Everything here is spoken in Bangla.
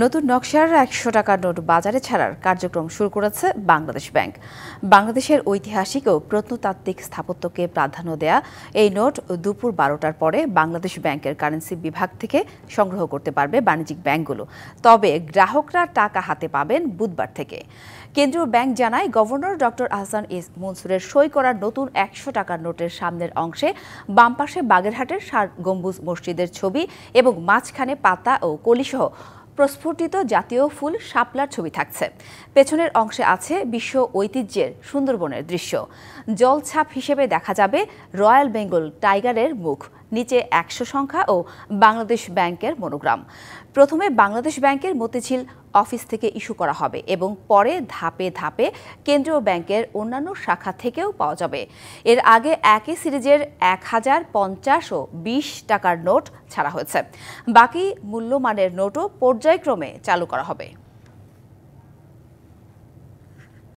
নতুন নকশার ১০০ টাকার নোট বাজারে ছাড়ার কার্যক্রম শুরু করেছে বাংলাদেশ ব্যাংক। বাংলাদেশের ঐতিহাসিক ও প্রত্নতাত্ত্বিক স্থাপত্যকে প্রাধান্য দেয়া এই নোট দুপুর ১২টার পরে বাংলাদেশ ব্যাংকের কারেন্সি বিভাগ থেকে সংগ্রহ করতে পারবে বাণিজ্যিক ব্যাংকগুলো। তবে গ্রাহকরা টাকা হাতে পাবেন বুধবার থেকে। কেন্দ্রীয় ব্যাংক জানায়, গভর্নর ডক্টর আহসান এস মনসুরের সই করা নতুন ১০০ টাকার নোটের সামনের অংশে বাম পাশে বাগেরহাটের ৭ গম্বুজ মসজিদের ছবি এবং মাঝখানে পাতা ও কলিসহ প্রস্ফুটিত জাতীয় ফুল শাপলার ছবি থাকছে। পেছনের অংশে আছে বিশ্ব ঐতিহ্যের সুন্দরবনের দৃশ্য। জলছাপ হিসেবে দেখা যাবে রয়্যাল বেঙ্গল টাইগারের মুখ, নিচে ১০০ সংখ্যা ও বাংলাদেশ ব্যাংকের মনোগ্রাম। প্রথমে বাংলাদেশ ব্যাংকের মতিঝিল অফিস থেকে ইস্যু করা হবে এবং পরে ধাপে ধাপে কেন্দ্রীয় ব্যাংকের অন্যান্য শাখা থেকেও পাওয়া যাবে। এর আগে একই সিরিজের ১০০০, ৫০ ও ২০ টাকার নোট ছাড়া হয়েছে। বাকি মূল্যমানের নোটও পর্যায়ক্রমে চালু করা হবে।